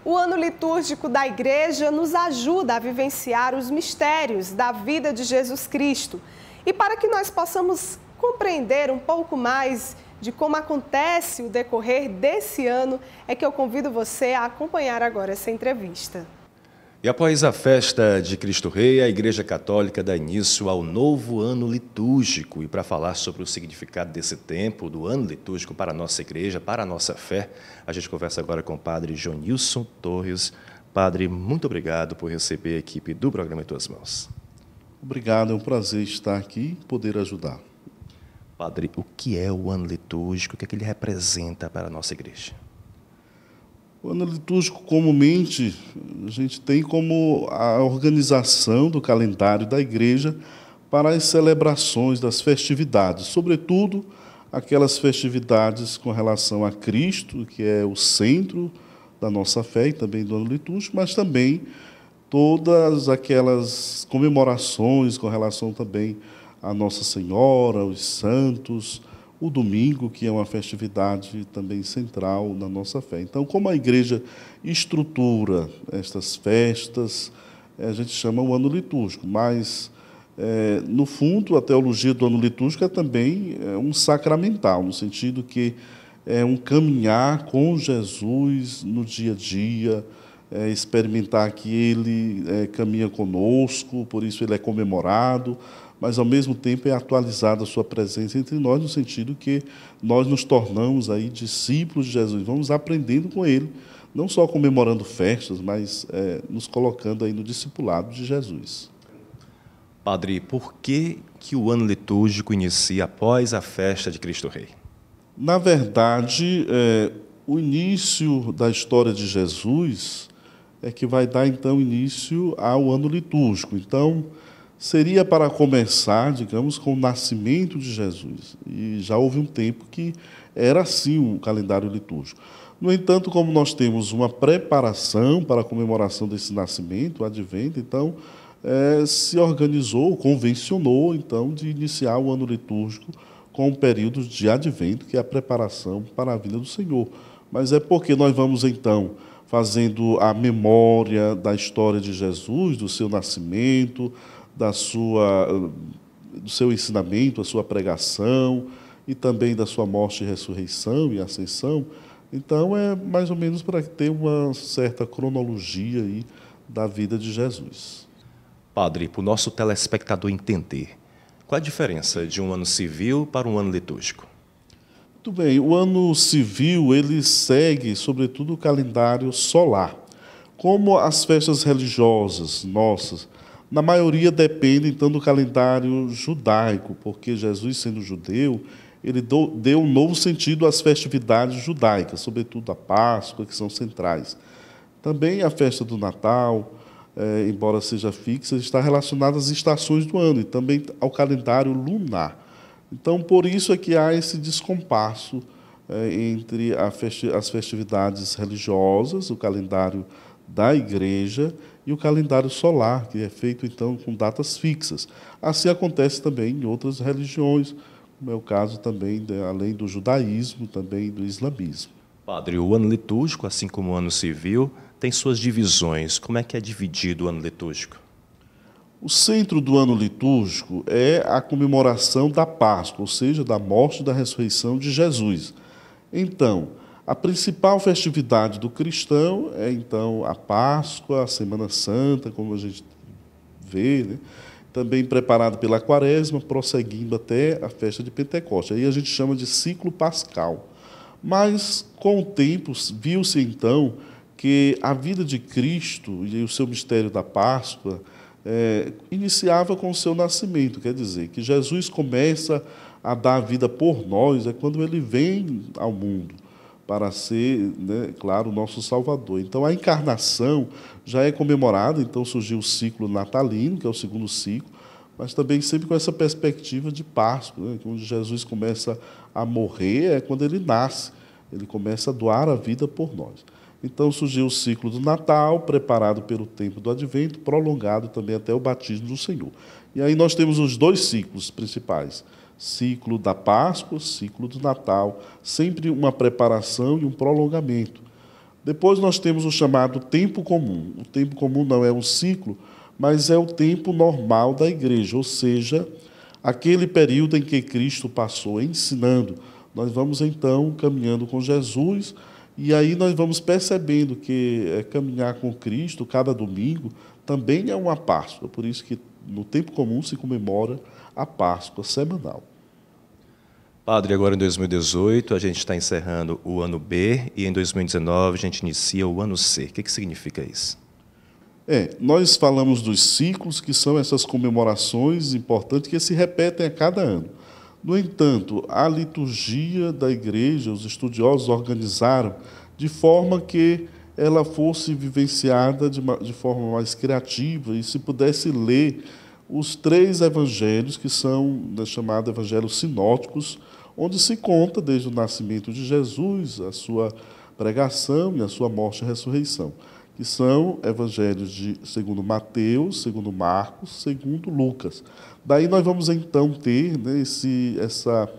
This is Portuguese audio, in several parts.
O ano litúrgico da Igreja nos ajuda a vivenciar os mistérios da vida de Jesus Cristo. E para que nós possamos compreender um pouco mais de como acontece o decorrer desse ano, é que eu convido você a acompanhar agora essa entrevista. E após a festa de Cristo Rei, a Igreja Católica dá início ao novo ano litúrgico. E para falar sobre o significado desse tempo, do ano litúrgico para a nossa igreja, para a nossa fé, a gente conversa agora com o padre Jonilson Torres. Padre, muito obrigado por receber a equipe do programa Em Tuas Mãos. Obrigado, é um prazer estar aqui e poder ajudar. Padre, o que é o ano litúrgico? O que é que ele representa para a nossa igreja? O ano litúrgico, comumente, a gente tem como a organização do calendário da igreja para as celebrações das festividades, sobretudo aquelas festividades com relação a Cristo, que é o centro da nossa fé e também do ano litúrgico, mas também todas aquelas comemorações com relação também a Nossa Senhora, os santos, o domingo, que é uma festividade também central na nossa fé. Então, como a igreja estrutura estas festas, a gente chama o ano litúrgico, mas, no fundo, a teologia do ano litúrgico é também um sacramental, no sentido que é um caminhar com Jesus no dia a dia, experimentar que Ele caminha conosco, por isso Ele é comemorado, mas, ao mesmo tempo, é atualizada a sua presença entre nós, no sentido que nós nos tornamos aí discípulos de Jesus, vamos aprendendo com Ele, não só comemorando festas, mas nos colocando aí no discipulado de Jesus. Padre, por que o ano litúrgico inicia após a festa de Cristo Rei? Na verdade, o início da história de Jesus é que vai dar, então, início ao ano litúrgico. Então, seria para começar, digamos, com o nascimento de Jesus. E já houve um tempo que era assim o calendário litúrgico. No entanto, como nós temos uma preparação para a comemoração desse nascimento, o advento, então, se organizou, convencionou, então, de iniciar o ano litúrgico com o período de advento, que é a preparação para a vinda do Senhor. Mas é porque nós vamos, então, fazendo a memória da história de Jesus, do seu nascimento, do seu ensinamento, a sua pregação e também da sua morte e ressurreição e ascensão. Então, é mais ou menos para ter uma certa cronologia aí da vida de Jesus. Padre, para o nosso telespectador entender, qual a diferença de um ano civil para um ano litúrgico? Muito bem, o ano civil ele segue, sobretudo, o calendário solar. Como as festas religiosas nossas, na maioria depende, então, do calendário judaico, porque Jesus, sendo judeu, ele deu um novo sentido às festividades judaicas, sobretudo a Páscoa, que são centrais. Também a festa do Natal, embora seja fixa, está relacionada às estações do ano e também ao calendário lunar. Então, por isso é que há esse descompasso entre as festividades religiosas, o calendário da igreja e o calendário solar, que é feito, então, com datas fixas. Assim acontece também em outras religiões, como é o caso também, além do judaísmo, também do islamismo. Padre, o ano litúrgico, assim como o ano civil, tem suas divisões. Como é que é dividido o ano litúrgico? O centro do ano litúrgico é a comemoração da Páscoa, ou seja, da morte e da ressurreição de Jesus. Então, a principal festividade do cristão é, então, a Páscoa, a Semana Santa, como a gente vê, né? Também preparado pela Quaresma, prosseguindo até a festa de Pentecostes. Aí a gente chama de ciclo pascal. Mas, com o tempo, viu-se, então, que a vida de Cristo e o seu mistério da Páscoa iniciava com o seu nascimento, quer dizer, que Jesus começa a dar a vida por nós, é quando ele vem ao mundo para ser, né, claro, o nosso Salvador. Então, a encarnação já é comemorada, então surgiu o ciclo natalino, que é o segundo ciclo, mas também sempre com essa perspectiva de Páscoa, né, quando Jesus começa a morrer, é quando ele nasce, ele começa a doar a vida por nós. Então surgiu o ciclo do Natal, preparado pelo tempo do Advento, prolongado também até o batismo do Senhor. E aí nós temos os dois ciclos principais, ciclo da Páscoa, ciclo do Natal, sempre uma preparação e um prolongamento. Depois nós temos o chamado tempo comum. O tempo comum não é um ciclo, mas é o tempo normal da igreja, ou seja, aquele período em que Cristo passou ensinando. Nós vamos então caminhando com Jesus, e aí nós vamos percebendo que caminhar com Cristo cada domingo também é uma Páscoa. Por isso que no tempo comum se comemora a Páscoa semanal. Padre, agora em 2018 a gente está encerrando o ano B e em 2019 a gente inicia o ano C. O que significa isso? Nós falamos dos ciclos, que são essas comemorações importantes que se repetem a cada ano. No entanto, a liturgia da igreja, os estudiosos organizaram de forma que ela fosse vivenciada de forma mais criativa e se pudesse ler os 3 evangelhos, que são chamados evangelhos sinóticos, onde se conta desde o nascimento de Jesus, a sua pregação e a sua morte e ressurreição, que são evangelhos segundo Mateus, segundo Marcos, segundo Lucas. Daí nós vamos então ter, né, essa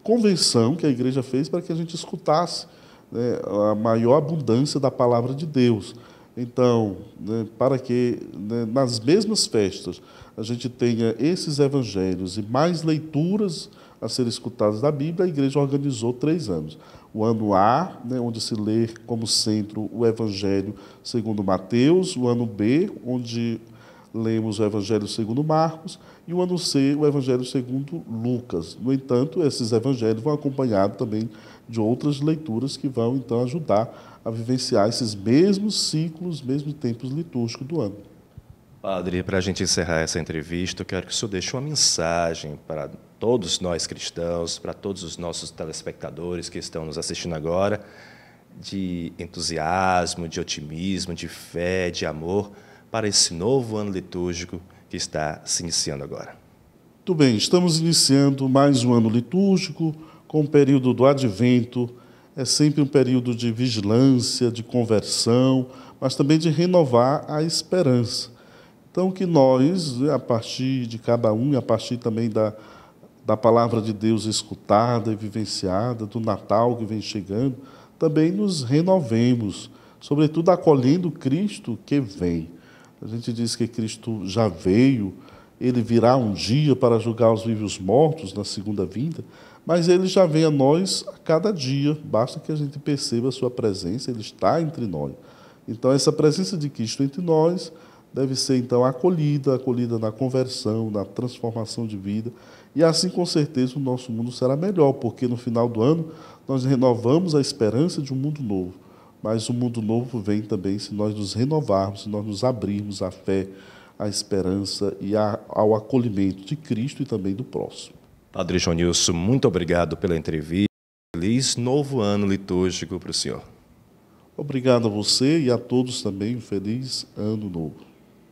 convenção que a igreja fez para que a gente escutasse, né, a maior abundância da palavra de Deus. Então, né, para que, né, nas mesmas festas a gente tenha esses evangelhos e mais leituras a serem escutadas da Bíblia, a igreja organizou 3 anos. O ano A, né, onde se lê como centro o Evangelho segundo Mateus, o ano B, onde lemos o Evangelho segundo Marcos, e o ano C, o Evangelho segundo Lucas. No entanto, esses evangelhos vão acompanhados também de outras leituras que vão, então, ajudar a vivenciar esses mesmos ciclos, mesmos tempos litúrgicos do ano. Padre, para a gente encerrar essa entrevista, eu quero que o senhor deixe uma mensagem para todos nós cristãos, para todos os nossos telespectadores que estão nos assistindo agora, de entusiasmo, de otimismo, de fé, de amor, para esse novo ano litúrgico que está se iniciando agora. Muito bem, estamos iniciando mais um ano litúrgico, com o período do Advento. É sempre um período de vigilância, de conversão, mas também de renovar a esperança. Então, que nós, a partir de cada um, e a partir também da palavra de Deus escutada e vivenciada, do Natal que vem chegando, também nos renovemos, sobretudo acolhendo Cristo que vem. A gente diz que Cristo já veio, ele virá um dia para julgar os vivos e os mortos na segunda vinda, mas ele já vem a nós a cada dia, basta que a gente perceba a sua presença, ele está entre nós. Então, essa presença de Cristo entre nós deve ser, então, acolhida na conversão, na transformação de vida, e assim, com certeza, o nosso mundo será melhor, porque no final do ano nós renovamos a esperança de um mundo novo, mas o mundo novo vem também se nós nos renovarmos, se nós nos abrirmos à fé, à esperança e ao acolhimento de Cristo e também do próximo. Padre Joanilson, muito obrigado pela entrevista. Feliz novo ano litúrgico para o senhor. Obrigado a você e a todos também. Um feliz ano novo.